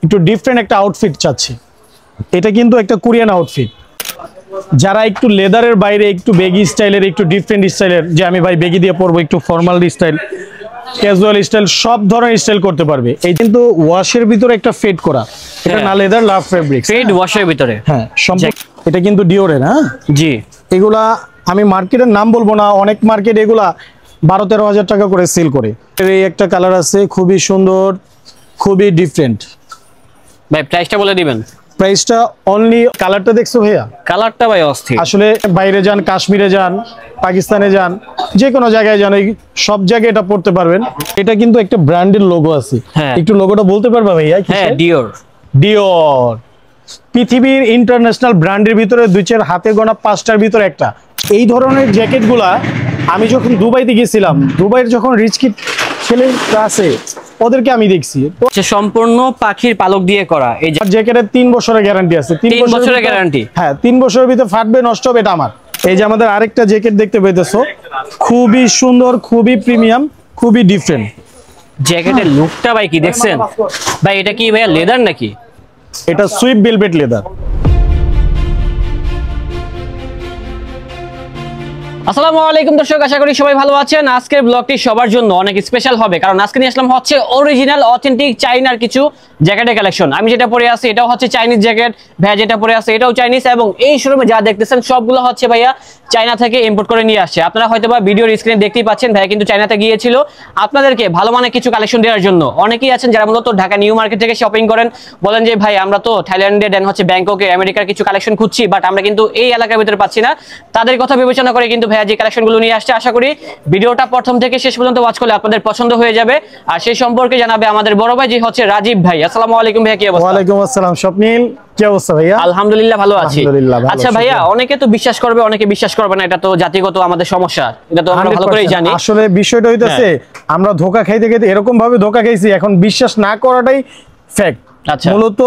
একটু ডিফারেন্ট একটা আউটফিট চাচ্ছি। এটা কিন্তু একটা কোরিয়ান আউটফিট। যারা একটু লেদারের বাইরে একটু বেগি স্টাইলের, একটু ডিফারেন্ট স্টাইলের, যে আমি ভাই বেগি দিয়ে পরবো, একটু ফর্মাল স্টাইল, ক্যাজুয়াল স্টাইল, সব ধরনের স্টাইল করতে পারবে। এই কিন্তু ওয়াশের ভিতরে একটা ফেড করা, এটা না লেদার, লাভ ফেব্রিক, ফেড ওয়াশের ভিতরে। হ্যাঁ, এটা কিন্তু ডিওরের। হ্যাঁ জি, এগুলা আমি মার্কেটের নাম বলবো না, অনেক মার্কেট এগুলা 12-13 হাজার টাকা করে সেল করে। এই একটা কালার আছে, খুবই সুন্দর, খুবই ডিফারেন্ট। ভাই প্রাইসটা বলে দিবেন। প্রাইসটা অনলি, কালারটা দেখছো ভাইয়া? কালারটা ভাই অস্থির। আসলে বাইরে যান, কাশ্মীরে যান, পাকিস্তানে যান, যে কোনো জায়গায় যান, সব জায়গায় এটা পড়তে পারবেন। এটা কিন্তু একটা ব্র্যান্ডের লোগো আছে, একটু লোগোটা বলতে পারবা ভাইয়া? হ্যাঁ, ডিওর। ডিওর পৃথিবীর ইন্টারন্যাশনাল ব্র্যান্ডের ভিতরে 2-4 হাতে গোনা 5টার ভিতরে একটা। এই ধরনের জ্যাকেটগুলা আমি যখন দুবাইতে গেছিলাম, দুবাইয়ের যখন রিচ কিড ছেলে আছে ওদেরকে আমি দেখছি, সম্পূর্ণ পাখির পালক দিয়ে করা। এই জ্যাকেটের 3 বছরের গ্যারান্টি আছে। 3 বছরের গ্যারান্টি? হ্যাঁ, 3 বছরের ভিতরে ফাটবে, নষ্ট হবে, এটা আমার। এই যে আমাদের আরেকটা জ্যাকেট দেখতে পাইতেছো, খুবই সুন্দর, খুবই প্রিমিয়াম, খুবই ডিফারেন্ট। জ্যাকেটের লুকটা ভাই কি দেখছেন ভাই? এটা কি ভাইয়া লেদার নাকি? এটা সুইপ ভেলভেট লেদার। আসসালামু আলাইকুম দর্শক, আশা করি সবাই ভালো আছেন। আজকের ব্লগটি সবার জন্য অনেক স্পেশাল হবে, কারণ আজকে নিয়ে আসলাম হচ্ছে অরিজিনাল অথেন্টিক চাইনার কিছু জ্যাকেটের কালেকশন। আমি যেটা পরে আছি এটাও হচ্ছে চাইনিজ জ্যাকেট, ভাইয়া যেটা পরে আছে এটাও চাইনিজ, এবং এই শোরুমে যা দেখতেছেন সবগুলো হচ্ছে ভাইয়া চায়না থেকে ইম্পোর্ট করে নিয়ে আসছে। আপনারা হয়তো বা ভিডিওর স্ক্রিনে দেখতেই পাচ্ছেন, ভাইয়া কিন্তু চায়নাতে গিয়েছিল আপনাদেরকে ভালো মানের কিছু কালেকশন দেওয়ার জন্য। অনেকেই আছেন যারা মূলত ঢাকা নিউ মার্কেট থেকে শপিং করেন, বলেন যে ভাই আমরা তো থাইল্যান্ডে দেন হচ্ছে ব্যাংককে, আমেরিকার কিছু কালেকশন খুঁজছি, বাট আমরা কিন্তু এই এলাকার ভিতরে পাচ্ছি না। তাদের কথা বিবেচনা করে কিন্তু ভাইয়া যে কালেকশনগুলো নিয়ে আসছে, আশা করি ভিডিওটা প্রথম থেকে শেষ পর্যন্ত ওয়াচ করলে আপনাদের পছন্দ হয়ে যাবে। আর সেই সম্পর্কে জানাবে আমাদের বড় ভাই, যে হচ্ছে রাজীব ভাই। আসসালামু আলাইকুম ভাইয়া, কি অবস্থা? ওয়ালাইকুম আসসালাম স্বপ্নিল, কি অবস্থা ভাইয়া? আলহামদুলিল্লাহ ভালো আছি। আচ্ছা ভাইয়া, শুকরিয়া। অনেকে তো বিশ্বাস করবে, অনেকে বিশ্বাস করবে না, এটা তো জাতিগত আমাদের সমস্যা, এটা তো আমরা ভালো করেই জানি। আসলে বিষয়টা হইতাছে আমরা ধোঁকা খাইতে খাইতে এরকম ভাবে ধোঁকা খাইছি, এখন বিশ্বাস না করাটাই ফ্যাক্ট। আচ্ছা, মূলত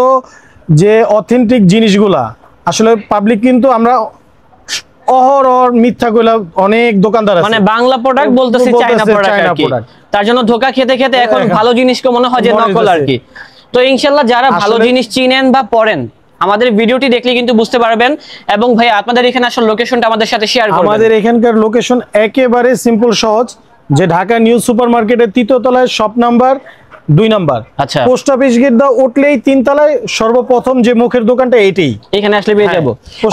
যে অথেন্টিক জিনিসগুলা আসলে পাবলিক, কিন্তু আমরা অহরহ মিথ্যা কইলা অনেক দোকানদার আছে, মানে বাংলা প্রোডাক্ট বলতেছে চায়না প্রোডাক্ট আর কি। তার জন্য ধোঁকা খেতে খেতে এখন ভালো জিনিসকে মনে হয় যে নকল আর কি। তো ইনশাআল্লাহ যারা ভালো জিনিস চিনেন বা পড়েন, আমাদের ভিডিওটি দেখলে কিন্তু বুঝতে পারবেন। এবং ভাই আপনাদের এখানে আসলে লোকেশনটা আমাদের সাথে শেয়ার করবেন। আমাদের এখানকার লোকেশন একেবারে সিম্পল সহজ, যে ঢাকা নিউ সুপার মার্কেটের 3য় তলায়, শপ নাম্বার 2 নাম্বার। আচ্ছা, পোস্ট অফিস গেট দা উঠলেই 3 তলায় সর্বপ্রথম যে মুখের দোকানটা এইটাই, এখানে আসলে পেয়ে যাব।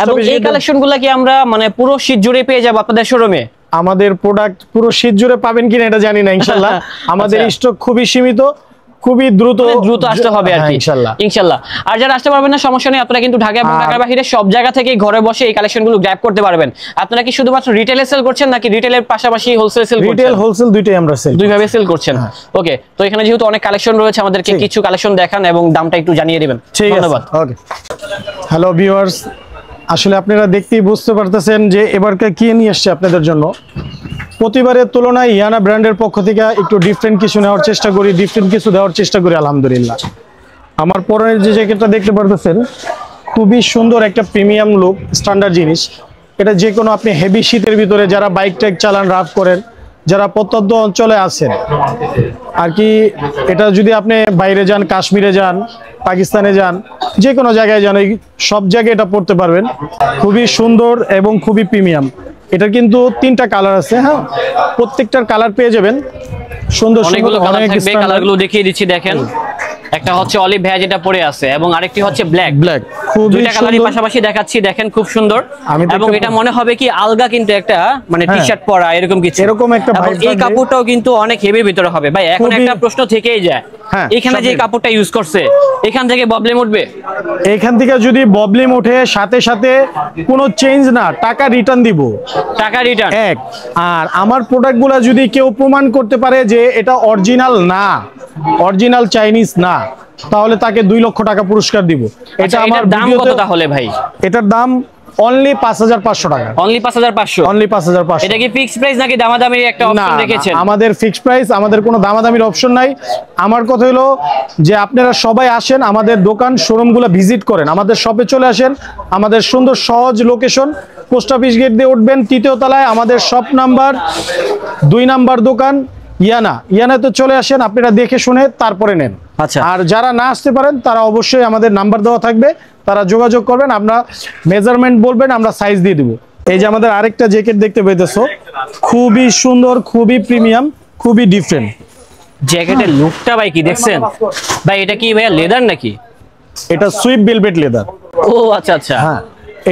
এবং এই কালেকশনগুলো কি আমরা মানে পুরো শীত জুড়ে পেয়ে যাব আপনাদের শোরুমে? আমাদের প্রোডাক্ট পুরো শীত জুড়ে পাবেন কিনা এটা জানি না, ইনশাআল্লাহ আমাদের স্টক খুবই সীমিত, খুবই দ্রুত আসতে হবে আর কি, ইনশাআল্লাহ। আর যারা আসতে পারবেন না সমস্যা নেই, আপনারা কিন্তু ঢাকা এবং ঢাকার বাইরে সব জায়গা থেকে ঘরে বসে এই কালেকশনগুলো গ্র্যাব করতে পারবেন। আপনারা কি শুধুমাত্র রিটেলে সেল করছেন নাকি রিটেলের পাশাপাশি হোলসেল সেল করছেন? রিটেল হোলসেল দুইটাই আমরা সেল, দুইভাবে সেল করছেন। ওকে, তো এখানে যেহেতু অনেক কালেকশন রয়েছে, আমাদেরকে কিছু কালেকশন দেখান এবং দামটা একটু জানিয়ে দিবেন। ধন্যবাদ। ওকে, হ্যালো ভিউয়ার্স, আসলে আপনারা দেখতেই বুঝতে পারতেছেন যে এবারকার কি নিয়ে আসছে আপনাদের জন্য। প্রতিবারের তুলনায় ইয়ানা ব্র্যান্ডের পক্ষ থেকে একটু ডিফারেন্ট কিছু নেওয়ার চেষ্টা করি, ডিফারেন্ট কিছু দেওয়ার চেষ্টা করি আলহামদুলিল্লাহ। আমার পরনের যে জ্যাকেটটা দেখতে পারতেছেন, খুবই সুন্দর একটা প্রিমিয়াম লুক, স্ট্যান্ডার্ড জিনিস। এটা যে কোনো আপনি হেভি শীতের ভিতরে যারা বাইক টাইক চালান, রাফ করেন, যারা প্রত্যন্ত অঞ্চলে আছেন আর কি, এটা যদি আপনি বাইরে যান, কাশ্মীরে যান, পাকিস্তানে যান, যে কোনো জায়গায় যান, সব জায়গায় এটা পড়তে পারবেন। খুবই সুন্দর এবং খুবই প্রিমিয়াম। এটার কিন্তু 3টা কালার আছে। হ্যাঁ, প্রত্যেকটার কালার পেয়ে যাবেন সুন্দর সুন্দর, অনেক কালারগুলো দেখিয়ে দিচ্ছি। দেখেন, একটা হচ্ছে অলিভ ভাইয়া যেটা পরে আছে, এবং আরেকটি হচ্ছে ব্ল্যাক। খুব দুইটা কালারই পাশাপাশি দেখাচ্ছি, দেখেন খুব সুন্দর। এবং এটা মনে হবে কি আলগা, কিন্তু একটা মানে টি-শার্ট পরা এরকম কিছু, এরকম একটা ভাইব। এই কাপড়টাও কিন্তু অনেক হেভির ভিতরে হবে। ভাই এখন একটা প্রশ্ন থেকেই যায়, এখানে যে কাপড়টা ইউজ করছে এখান থেকে প্রবলেম উঠবে? এখান থেকে যদি প্রবলেম ওঠে, সাথে সাথে কোনো চেঞ্জ না, টাকা রিটার্ন দিব, টাকা রিটার্ন এক। আর আমার প্রোডাক্টগুলো যদি কেউ প্রমাণ করতে পারে যে এটা অরিজিনাল না, অরিজিনাল চাইনিজ না, তাহলে তাকে 2 লক্ষ টাকা পুরস্কার দিব। এটা আমার দাম কত তাহলে ভাই? এটার দাম অনলি 5500 টাকা। অনলি 5500? অনলি 5500। এটা কি ফিক্সড প্রাইস নাকি দামাদামির একটা অপশন রেখেছেন? আমাদের ফিক্সড প্রাইস, আমাদের কোনো দামাদামির অপশন নাই। আমার কথা হলো যে আপনারা সবাই আসেন, আমাদের দোকান শোরুমগুলো ভিজিট করেন, আমাদের শপে চলে আসেন। আমাদের সুন্দর সহজ লোকেশন, পোস্ট অফিস গেট দিয়ে উঠবেন 3য় তলায়, আমাদের শপ নাম্বার 2 নাম্বার দোকান, ইয়ানাতে চলে আসেন, আপনারা দেখে শুনে তারপরে নেন। আচ্ছা। আর যারা না আসতে পারেন তারা অবশ্যই আমাদের নাম্বার দেওয়া থাকবে, তারা যোগাযোগ করবেন, আমরা মেজারমেন্ট বলবেন, আমরা সাইজ দিয়ে দিব। এই যে আমাদের আরেকটা জ্যাকেট দেখতে পেতেছো, খুবই সুন্দর, খুবই প্রিমিয়াম, খুবই ডিফারেন্ট। জ্যাকেটের লুকটা ভাই কি দেখছেন ভাই? এটা কি ভাইয়া লেদার নাকি? এটা সুইপ ভেলভেট লেদার। ও আচ্ছা আচ্ছা। হ্যাঁ,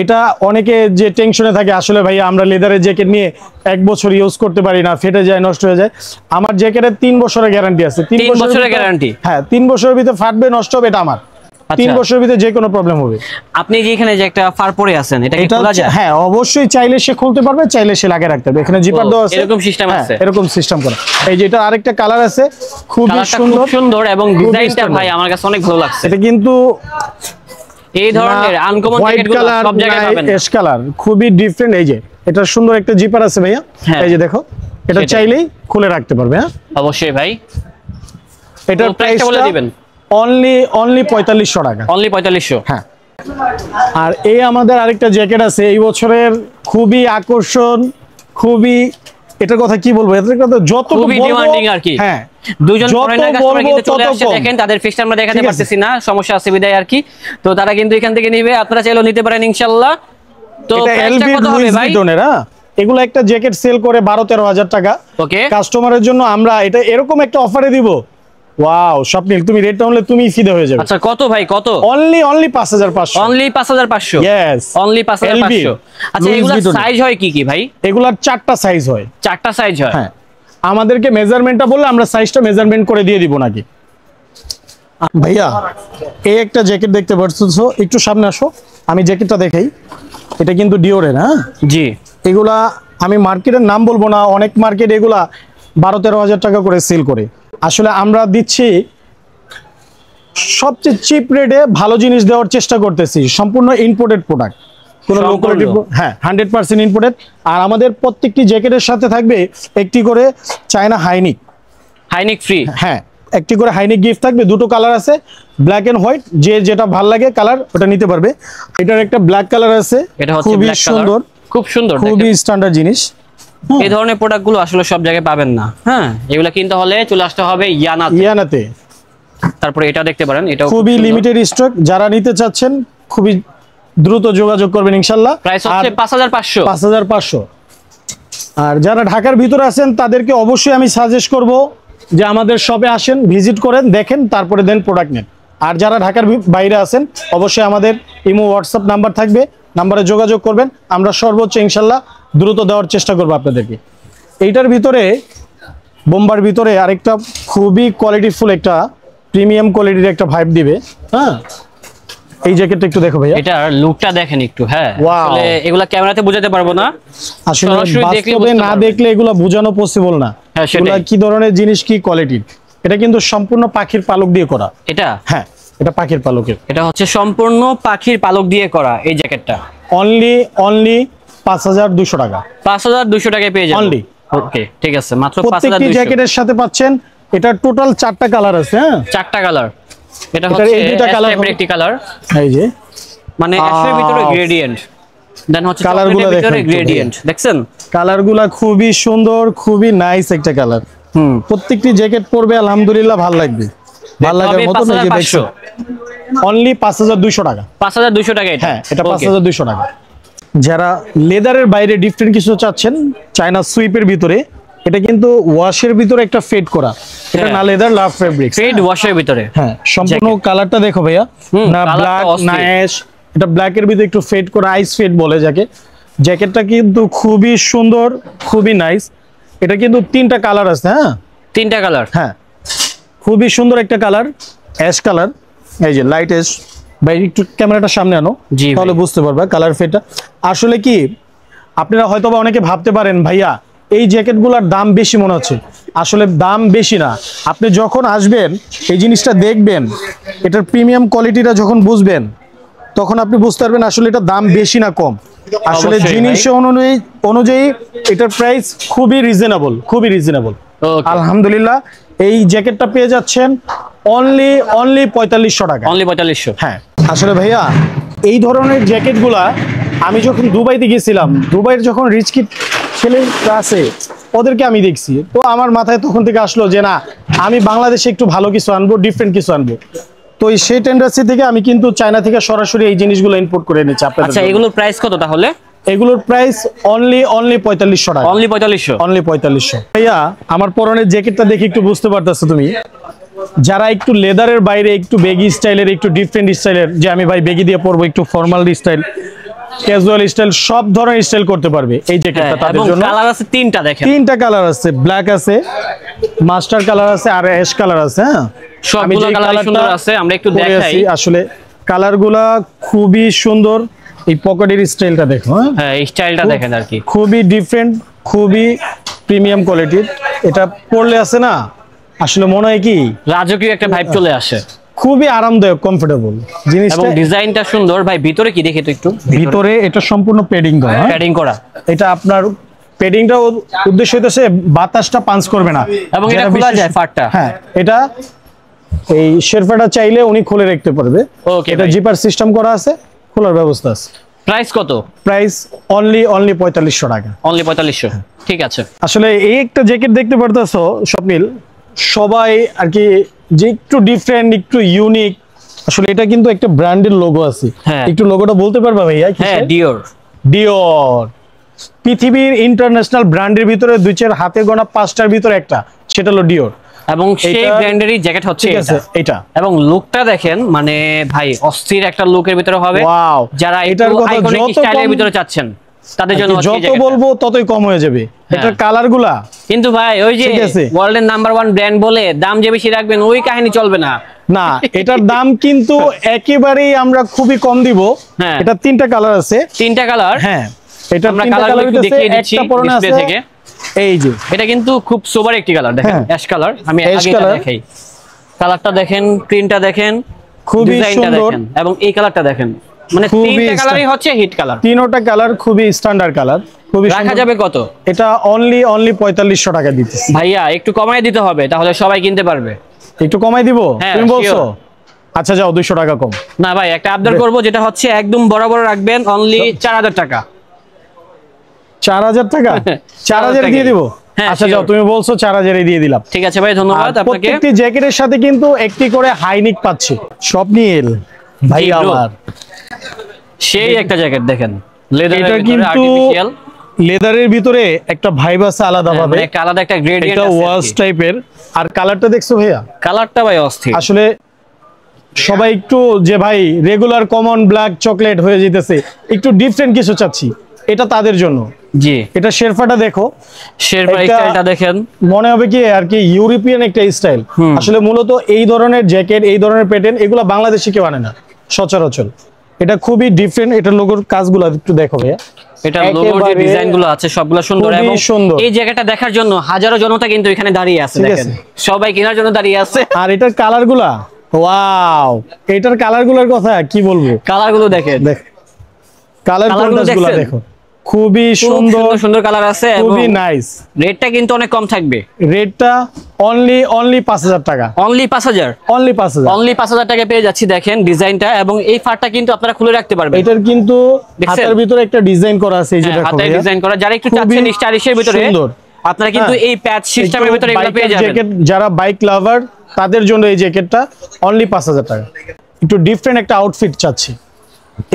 এটা অনেকে যে টেনশনে থাকে, আসলে ভাই আমরা লেদারের জ্যাকেট নিয়ে 1 বছর ইউজ করতে পারি না, ফেটে যায়, নষ্ট হয়ে যায়। আমার জ্যাকেটের 3 বছরের গ্যারান্টি আছে। 3 বছরের গ্যারান্টি? হ্যাঁ, 3 বছরের ভিতরে ফাটবে, নষ্ট হবে, এটা আমার। 3 বছরের ভিতরে যে কোনো প্রবলেম হবে। আপনি যে এখানে যে একটা ফার পরে আছেন, এটা কি খোলা যায়? হ্যাঁ, অবশ্যই, চাইলে সে খুলতে পারবে, চাইলে সে লাগিয়ে রাখতে পারবে। এখানে জিপার দেওয়া আছে, এরকম সিস্টেম আছে? এরকম সিস্টেম করা। এই যে এটা আরেকটা কালার আছে, খুবই সুন্দর, খুব সুন্দর, এবং ডিজাইনটা ভাই আমার কাছে অনেক ভালো লাগছে। এটা কিন্তু এই ধরনের আনকমন জ্যাকেটগুলো সব জায়গায় পাবেন না। অ্যাশ কালার, খুবই ডিফারেন্ট। এই যে এটা সুন্দর একটা জিপার আছে ভাইয়া, এই যে দেখো, এটা চাইলেই খুলে রাখতে পারবে। হ্যাঁ অবশ্যই ভাই। এটার প্রাইসটা বলে দিবেন। অনলি 4500 টাকা। অনলি 4500? হ্যাঁ। আর এই আমাদের আরেকটা জ্যাকেট আছে এই বছরের, খুবই আকর্ষণ, খুবই, এটার কথা কি বলবো, এটার কথা যত খুবই ডিমান্ডিং আর কি। হ্যাঁ, দুইজন ফরেনার কাস্টমার কিন্তু চলে আসছে, দেখেন তাদের ফেসটা আমরা দেখাতে পারতেছি না, সমস্যা আছে বিদায় আর কি। তো তারা কিন্তু এখান থেকে নিবে, আপনারা চাইলেও নিতে পারেন ইনশাআল্লাহ। তো প্রাইসটা কত হবে ভাই? এগুলো একটা জ্যাকেট সেল করে 12-13 হাজার টাকা। ওকে, কাস্টমারের জন্য আমরা এটা এরকম একটা অফারে দিব। ওয়াও স্বপ্নিল, তুমি রেটটা হলে তুমি ফিদা হয়ে যাবে। আচ্ছা কত ভাই, কত? অনলি 5500। অনলি 5500? Yes, only 5500। আচ্ছা এগুলা সাইজ হয় কি কি ভাই? এগুলার 4টা সাইজ হয়। 4টা সাইজ হয়? হ্যাঁ, আমাদেরকে মেজারমেন্টটা বললে আমরা সাইজটা মেজারমেন্ট করে দিয়ে দিব নাকি। ভাইয়া এই একটা জ্যাকেট দেখতে পাচ্ছো, একটু সামনে আসো, আমি জ্যাকেটটা দেখাই। এটা কিন্তু ডিওরের। হ্যাঁ জি। এগুলা আমি মার্কেটের নাম বলবো না, অনেক মার্কেট এগুলা 12-13 হাজার টাকা করে সেল করে। আসলে আমরা দিচ্ছি সবচেয়ে চিপ রেটে, ভালো জিনিস দেওয়ার চেষ্টা করতেছি। সম্পূর্ণ ইম্পোর্টেড প্রোডাক্ট, কোনো লোকালিটি, হ্যাঁ 100% ইম্পোর্টেড। আর আমাদের প্রত্যেকটি জ্যাকেটের সাথে থাকবে একটি করে চায়না হাইনিক। High neck free? হ্যাঁ, একটি করে হাইনিক গিফট থাকবে। দুটো কালার আছে, ব্ল্যাক এন্ড হোয়াইট, যে যেটা ভালো লাগে কালার ওটা নিতে পারবে। এটার একটা ব্ল্যাক কালার আছে, এটা হচ্ছে খুবই ব্ল্যাক কালার, সুন্দর, খুব সুন্দর, খুবই স্ট্যান্ডার্ড জিনিস। এই ধরনের প্রোডাক্টগুলো আসলে সব জায়গায় পাবেন না। হ্যাঁ, এগুলা কিনতে হলে চলে আসতে হবে ইয়ানাতে। তারপরে এটা দেখতে পারেন, এটা খুবই লিমিটেড স্টক, যারা নিতে চাচ্ছেন খুবই দ্রুত যোগাযোগ করবেন ইনশাআল্লাহ। প্রাইস হচ্ছে 5500। আর যারা ঢাকার ভিতরে আছেন তাদেরকে অবশ্যই আমি সাজেস্ট করব যে আমাদের শপে আসেন, ভিজিট করেন, দেখেন, তারপরে দেন প্রোডাক্ট নেন। আর যারা ঢাকার বাইরে আছেন অবশ্যই আমাদের ইমো হোয়াটসঅ্যাপ নাম্বার থাকবে, নাম্বারে যোগাযোগ করবেন, আমরা সর্বোচ্চ ইনশাআল্লাহ দ্রুত দেওয়ার চেষ্টা করব আপনাদেরকে। এইটার ভিতরে, বোম্বার ভিতরে আরেকটা খুবই কোয়ালিটিফুল, একটা প্রিমিয়াম কোয়ালিটির একটা ভাইব দিবে। হ্যাঁ, এই জ্যাকেটটা একটু দেখো ভাইয়া, এটার লুকটা দেখেন একটু। হ্যাঁ, আসলে এগুলা ক্যামেরাতে বোঝাতে পারবো না, আসলে বাস্তবে না দেখলে এগুলা বোঝানো পসিবল না। এগুলা কি ধরনের জিনিস, কি কোয়ালিটির। এটা কিন্তু সম্পূর্ণ পাখির পালক দিয়ে করা। এটা? হ্যাঁ, এটা পাখির পালকের। এটা হচ্ছে সম্পূর্ণ পাখির পালক দিয়ে করা এই জ্যাকেটটা। অনলি 5200 টাকা। 5200 টাকায় পেয়ে যাবেন অনলি। ওকে, ঠিক আছে, মাত্র 5200। প্রত্যেকটি জ্যাকেটের সাথে পাচ্ছেন। এটা টোটাল 4টা কালার আছে। হ্যাঁ, 4টা কালার। এটা হচ্ছে এই দুটো কালার, একটি কালার, এই যে মানে অ্যাশের ভিতরে গ্রেডিয়েন্ট, দেন হচ্ছে চকলেটের ভিতরে গ্রেডিয়েন্ট। দেখছেন কালারগুলো খুবই সুন্দর, খুবই নাইস একটা কালার। প্রত্যেকটি জ্যাকেট পরবে আলহামদুলিল্লাহ ভালো লাগবে, ভালো লাগার মতো। এই যে দেখছো, অনলি 5200 টাকা। 5200 টাকা এটা? হ্যাঁ, এটা 5200 টাকা। যারা লেদারের বাইরে ডিফারেন্ট কিছু চাচ্ছেন, চায়না সুইপের ভিতরে, এটা কিন্তু ওয়াশের ভিতরে একটা ফেড করা, এটা না লেদার, লাভ ফেব্রিক, ফেড ওয়াশের ভিতরে। হ্যাঁ, সম্পূর্ণ কালারটা দেখো ভাইয়া, না ব্ল্যাক না অ্যাশ, এটা ব্ল্যাকের ভিতরে একটু ফেড করা, আইস ফেড বলে যাকে। জ্যাকেটটা কিন্তু খুবই সুন্দর, খুবই নাইস। এটা কিন্তু 3টা কালার আছে। হ্যাঁ, 3টা কালার। হ্যাঁ, খুবই সুন্দর একটা কালার, অ্যাশ কালার। এই যে লাইট অ্যাশ। ভাই একটু ক্যামেরাটা সামনে আনো, তাহলে বুঝতে পারবে কালার ফেডটা। আসলে কি, আপনারা হয়তোবা অনেকে ভাবতে পারেন ভাইয়া এই জ্যাকেটগুলোর দাম বেশি মনে হচ্ছে। আসলে দাম বেশি না, আপনি যখন আসবেন এই জিনিসটা দেখবেন, এটার প্রিমিয়াম কোয়ালিটিটা যখন বুঝবেন, তখন আপনি বুঝতে পারবেন আসলে এটা দাম বেশি না কম। আসলে জিনিস অনুযায়ী এটার প্রাইস খুবই রিজনেবল, খুবই রিজনেবল। আলহামদুলিল্লাহ এই জ্যাকেটটা পেয়ে যাচ্ছেন অনলি 4500 টাকা। অনলি 4500? হ্যাঁ, আসলে ভাইয়া এই ধরনের জ্যাকেটগুলা আমি যখন দুবাইতে গেছিলাম, দুবাইয়ের যখন রিচ কিড ছেলেরা আছে ওদেরকে আমি দেখছি, তো আমার মাথায় তখন থেকে আসলো যে না, আমি বাংলাদেশে একটু ভালো কিছু আনবো, ডিফারেন্ট কিছু আনবো। তো সেই টেন্ডেন্সি থেকে আমি কিন্তু চায়না থেকে সরাসরি এই জিনিসগুলো ইম্পোর্ট করে এনেছি আপনাদের আচ্ছা, জন্য। এগুলোর প্রাইস কত তাহলে? এগুলোর প্রাইস অনলি 4500 টাকা। অনলি 4500? অনলি 4500। ভাইয়া আমার পরনের জ্যাকেটটা দেখে একটু বুঝতে পারতেছো তুমি, যারা একটু লেদারের বাইরে একটু বেগি স্টাইলের, একটু ডিফারেন্ট স্টাইলের, যে আমি ভাই বেগি দিয়ে পরবো, একটু ফর্মাল স্টাইল, ক্যাজুয়াল স্টাইল, সব ধরনের স্টাইল করতে পারবে এই জ্যাকেটটা তাদের এবং জন্য। কালার আছে তিনটা, দেখেন তিনটা কালার আছে, ব্ল্যাক আছে, মাস্টার কালার আছে, আর অ্যাশ কালার আছে। হ্যাঁ, সবগুলো কালার সুন্দর আছে, আমরা একটু দেখাই। আসলে কালারগুলা খুবই সুন্দর। এই পকেটের স্টাইলটা দেখো। হ্যাঁ, এই স্টাইলটা দেখেন আর কি, খুবই ডিফারেন্ট, খুবই প্রিমিয়াম কোয়ালিটির। এটা পরলে আছে না, আসলে মনে হয় কি রাজকীয় একটা ভাইব চলে আসে, খুবই আরামদায়ক, কমফোর্টেবল এবং জিনিসটা। ডিজাইনটা সুন্দর ভাই। ভিতরে কি দেখে তো একটু, ভিতরে এটা সম্পূর্ণ পেডিং করা। প্যাডিং করা। এটা আপনার পেডিংটা উদ্দেশ্য হইতেছে বাতাসটা পাঞ্চ করবে না, এবং এটা খোলা যায় ফাটটা। হ্যাঁ, এটা এই শেরফাটা চাইলে উনি খুলে রাখতে পারবে। ওকে, এটা জিপার সিস্টেম করা আছে, খোলার ব্যবস্থা আছে। প্রাইস কত? প্রাইস অনলি 4500 টাকা। অনলি 4500, ঠিক আছে। আসলে এই একটা জ্যাকেট দেখতে পারতেছো স্বপ্নিল, সবাই আর কি যে একটু ডিফারেন্ট, একটু ইউনিক। আসলে এটা কিন্তু একটা ব্র্যান্ডের লোগো আছে, হ্যাঁ। একটু লোগোটা বলতে পারবা ভাইয়া? হ্যাঁ, ডিওর। ডিওর পৃথিবীর ইন্টারন্যাশনাল ব্র্যান্ডের ভিতরে দুই চার হাতে গোনা 5টার ভিতরে একটা, সেটা হলো ডিওর। এবং সেই ব্র্যান্ডেরই জ্যাকেট হচ্ছে ঠিক আছে এটা। এবং লুকটা দেখেন, মানে ভাই অস্থির একটা লুকের ভিতরে হবে। ওয়াও, যারা এটার একটু কথা আইকনিক যত স্টাইলের কম, ভিতরে চাচ্ছেন তাদের জন্য হচ্ছে এই যত জ্যাকেটটা। বলবো ততই কম হয়ে যাবে। এটার কালারগুলা কিন্তু ভাই ওই যে ঠিক আছে। ওয়ার্ল্ডের নাম্বার 1 ব্র্যান্ড বলে দাম যে বেশি রাখবেন ওই কাহিনী চলবে না। না, এটার দাম কিন্তু একেবারেই আমরা খুবই কম দিব। হ্যাঁ। এটা তিনটা কালার আছে। তিনটা কালার। হ্যাঁ, এটা আমরা তিনটা কালার কালার একটু দেখিয়ে দিচ্ছি একটা পরনে ডিসপ্লে আছে থেকে। এই যে এটা কিন্তু খুব সোবার একটি কালার, দেখেন হ্যাঁ। Ash colour. আমি অ্যাশ আগে এটা কালার। দেখাই, কালারটা দেখেন, প্রিন্টটা দেখেন, খুবই ডিজাইনটা সুন্দর দেখেন, এবং এই কালারটা দেখেন। মানে খুবই তিনটা কালারই হচ্ছে হিট কালার। তিনটা কালার খুবই স্ট্যান্ডার্ড কালার, খুবই রাখা সুন্দর। যাবে কত? এটা অনলি 4500 টাকা দিতেছি ভাইয়া একটু কমায় দিতে হবে, তাহলে সবাই কিনতে পারবে। একটু কমাই দিব? হ্যাঁ, তুমি বলছো? sure। আচ্ছা যাও 200 টাকা কম। না ভাই, একটা আবদার করব, যেটা হচ্ছে একদম বরাবর রাখবেন, অনলি 4000 টাকা। 4000 টাকা? 4000 দিয়ে দিব? হ্যাঁ, আচ্ছা যাও, sure। তুমি বলছো 4000 দিয়ে দিলাম। ঠিক আছে ভাই, ধন্যবাদ আর আপনাকে। প্রত্যেকটি জ্যাকেটের সাথে কিন্তু একটি করে হাইনিক পাচ্ছে। স্বপ্নিল ভাই জি, bro। আমার, সেই একটা জ্যাকেট দেখেন, লেদারের এটা ভিতরে কিন্তু আর্টিফিশিয়াল, লেদারের ভিতরে একটা ভাইব আছে আলাদা ভাবে, একটা আলাদা একটা গ্রেডিয়েন্ট এটা আছে। ওয়াশ টাইপের। আর কালারটা দেখছো ভাইয়া? কালারটা ভাই অস্থির। আসলে সবাই একটু যে ভাই রেগুলার কমন ব্ল্যাক চকলেট হয়ে যেতেছে, একটু ডিফারেন্ট কিছু চাচ্ছি, এটা তাদের জন্য। জি, এটা শেরফাটা দেখো, শেরপা একটা- স্টাইলটা দেখেন। মনে হবে কি আর কি ইউরোপিয়ান একটা স্টাইল। আসলে মূলত এই ধরনের জ্যাকেট, এই ধরনের প্যাটার্ন, এগুলো বাংলাদেশে কেউ আনে না সচরাচর। এটা খুবই ডিফারেন্ট। এটা লোগোর কাজগুলো একটু দেখো ভাইয়া, এটা লোগোর যে একেবারে ডিজাইনগুলো আছে সবগুলো সুন্দর, খুবই এবং সুন্দর। এই জায়গাটা দেখার জন্য হাজারো জনতা কিন্তু এখানে দাঁড়িয়ে আছে, ঠিক দেখেন আছে। সবাই কেনার জন্য দাঁড়িয়ে আছে। আর এটার কালারগুলা ওয়াও, এটার কালারগুলোর কথা কি বলবো। কালারগুলো দেখেন, দেখ কালার কালারগুলো কন্ট্রাস্টগুলো দেখছেন? দেখো, খুবই খুব সুন্দর, সুন্দর সুন্দর কালার আছে, এবং খুবই নাইস। রেটটা কিন্তু অনেক কম থাকবে। রেটটা অনলি 5000 টাকা। Only 5000, only 5000। অনলি 5000 টাকা পেয়ে যাচ্ছি। দেখেন ডিজাইনটা, এবং এই ফারটা কিন্তু আপনারা খুলে রাখতে পারবেন। এটার কিন্তু দেখছেন? হাতের ভিতরে একটা ডিজাইন করা আছে, এই যে দেখো হাতে ভাইয়া। ডিজাইন করা, যারা একটু খুবই চাচ্ছেন স্টাইলিশের ভিতরে সুন্দর। আপনারা কিন্তু হ্যাঁ। এই প্যাচ সিস্টেমের একটু ভিতরে এগুলো পেয়ে বাইকার যাবেন। জ্যাকেট, যারা বাইক লাভার তাদের জন্য এই জ্যাকেটটা অনলি 5000 টাকা। একটু ডিফারেন্ট একটা আউটফিট চাচ্ছি,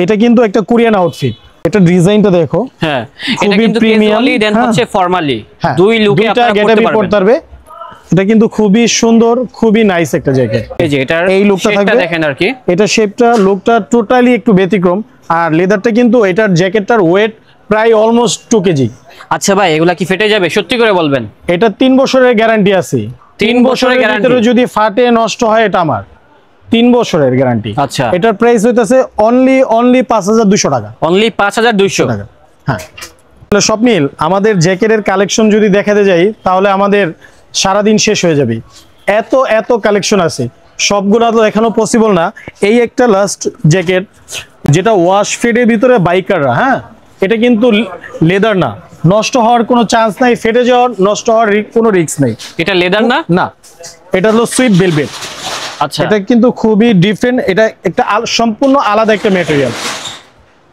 এটা কিন্তু একটা কোরিয়ান আউটফিট। এটা ডিজাইনটা দেখো, হ্যাঁ, এটা খুবই কিন্তু premium, ক্যাজুয়ালি দেন হ্যাঁ। হচ্ছে ফর্মালি, হ্যাঁ, দুই লুকে দুইটা আপনারা পড়তে গেটাবি পারবেন। পড়তে পারবে। এটা কিন্তু খুবই সুন্দর, খুবই নাইস একটা জ্যাকেট। এই যে এটার এই লুকটা শেপটা থাকবে, দেখেন আর কি। এটা শেপটা, লুকটা টোটালি একটু ব্যতিক্রম। আর লেদারটা কিন্তু এটার জ্যাকেটটার ওয়েট প্রায় অলমোস্ট 2 কেজি। আচ্ছা ভাই, এগুলা কি ফেটে যাবে? সত্যি করে বলবেন। এটা 3 বছরের গ্যারান্টি আছে। 3 বছরের guarantee? ভিতরে যদি ফাটে নষ্ট হয়, এটা আমার 3 বছরের গ্যারান্টি। আচ্ছা। এটার প্রাইস হইতাছে অনলি 5200 টাকা। অনলি 5200 টাকা। হ্যাঁ, তাহলে স্বপ্নিল আমাদের জ্যাকেটের কালেকশন যদি দেখাতে যাই তাহলে আমাদের সারাদিন শেষ হয়ে যাবে। এত এত কালেকশন আছে, সবগুলো তো দেখানো পসিবল না। এই একটা লাস্ট জ্যাকেট, যেটা ওয়াশ ফেডের ভিতরে বাইকাররা, হ্যাঁ, এটা কিন্তু লেদার না, নষ্ট হওয়ার কোনো চান্স নাই, ফেটে যাওয়ার, নষ্ট হওয়ার কোনো রিস্ক নেই। এটা লেদার না? না, এটা হলো সুইট ভেলভেট। আচ্ছা, এটা কিন্তু খুবই ডিফারেন্ট, এটা একটা সম্পূর্ণ আলাদা একটা ম্যাটেরিয়াল।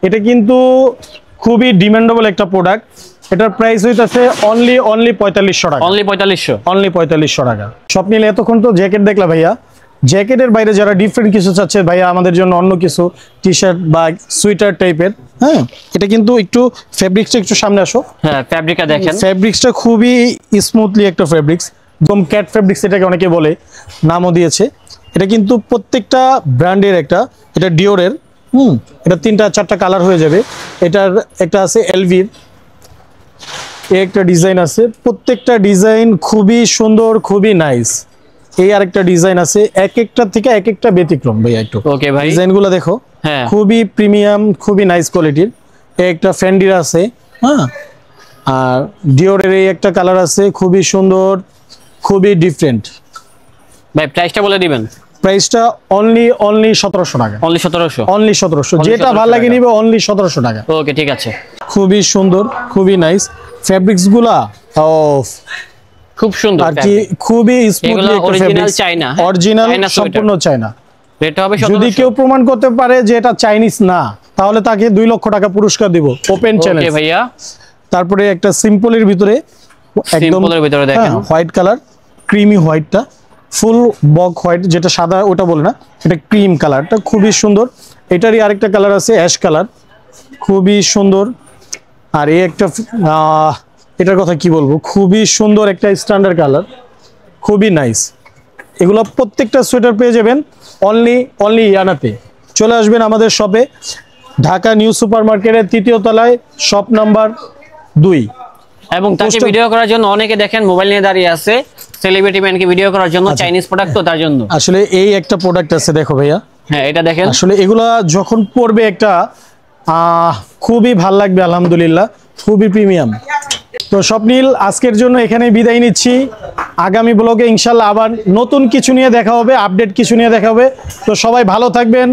এটা কিন্তু খুবই ডিমান্ডেবল একটা প্রোডাক্ট। এটার প্রাইস হইতাছে অনলি 4500 টাকা। অনলি 4500, অনলি 4500 টাকা। সব মিলে এতক্ষণ তো জ্যাকেট দেখলা ভাইয়া, জ্যাকেটের বাইরে যারা ডিফারেন্ট কিছু চাচ্ছে ভাইয়া আমাদের জন্য অন্য কিছু টি শার্ট বা সুইটার টাইপের, হ্যাঁ এটা কিন্তু একটু ফেব্রিক্সটা একটু সামনে আসো। হ্যাঁ ফ্যাব্রিকটা দেখেন, ফেব্রিক্সটা খুবই স্মুথলি একটা ফেব্রিক্স, একদম ক্যাট ফেব্রিক্স এটাকে অনেকে বলে, নামও দিয়েছে। এটা কিন্তু প্রত্যেকটা ব্র্যান্ডের একটা, এটা ডিওরের, এটা 3-4টা কালার হয়ে যাবে। এটার একটা আছে এলভির, একটা ডিজাইন আছে, প্রত্যেকটা ডিজাইন খুবই সুন্দর, খুবই নাইস। এই আরেকটা ডিজাইন আছে, এক একটা থেকে এক একটা ব্যতিক্রম ভাইয়া। একটু ওকে ভাই, ডিজাইনগুলো দেখো, হ্যাঁ খুবই প্রিমিয়াম, খুবই নাইস কোয়ালিটির। একটা ফ্যান্ডির আছে, হ্যাঁ, আর ডিওরের এই একটা কালার আছে, খুবই সুন্দর, খুবই ডিফারেন্ট। ভাই প্রাইসটা বলে দিবেন। প্রাইসটা অনলি 1700 টাকা। অনলি 1700, অনলি 1700, যেটা ভালো লাগে নিবে অনলি 1700 টাকা। ওকে ঠিক আছে, খুবই সুন্দর, খুবই নাইস ফেব্রিক্স গুলা, খুব সুন্দর আর কি খুবই স্মুথলি একটা অরিজিনাল ফেব্রিক্স, চাইনা, অরিজিনাল সম্পূর্ণ চায়না। রেট হবে যদি 1700। কেউ প্রমাণ করতে পারে যে এটা চাইনিজ না, তাহলে তাকে 2 লক্ষ টাকা পুরস্কার দিব, ওপেন চ্যালেঞ্জ। ওকে ভাইয়া, তারপরে একটা সিম্পলের ভিতরে, একদম সিম্পলের ভিতরে দেখেন হোয়াইট কালার, ক্রিমি হোয়াইটটা, ফুল বক হোয়াইট যেটা সাদা ওটা বলে না, এটা ক্রিম কালারটা খুবই সুন্দর। এটারই আরেকটা কালার আছে অ্যাশ কালার, খুবই সুন্দর। আর এই একটা এটার কথা কি বলবো, খুবই সুন্দর একটা স্ট্যান্ডার্ড কালার, খুবই নাইস। এগুলো প্রত্যেকটা সোয়েটার পেয়ে যাবেন অনলি ইয়ানাতে। চলে আসবেন আমাদের শপে, ঢাকা নিউ সুপার মার্কেটের 3য় তলায়, শপ নাম্বার 2। এবং তাকে ভিডিও করার জন্য অনেকে দেখেন মোবাইল নিয়ে দাঁড়িয়ে আছে, সেলিব্রিটি ম্যানকে ভিডিও করার জন্য, চাইনিজ প্রোডাক্ট তো তার জন্য। আসলে এই একটা প্রোডাক্ট আছে, দেখো ভাইয়া, হ্যাঁ এটা দেখেন, আসলে এগুলা যখন পরবে একটা খুবই ভাল লাগবে, আলহামদুলিল্লাহ, খুবই প্রিমিয়াম। তো স্বপ্নিল, আজকের জন্য এখানে বিদায় নিচ্ছি। আগামী ব্লগে ইনশাল্লাহ আবার নতুন কিছু নিয়ে দেখা হবে, আপডেট কিছু নিয়ে দেখা হবে। তো সবাই ভালো থাকবেন,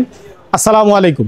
আসসালামু আলাইকুম।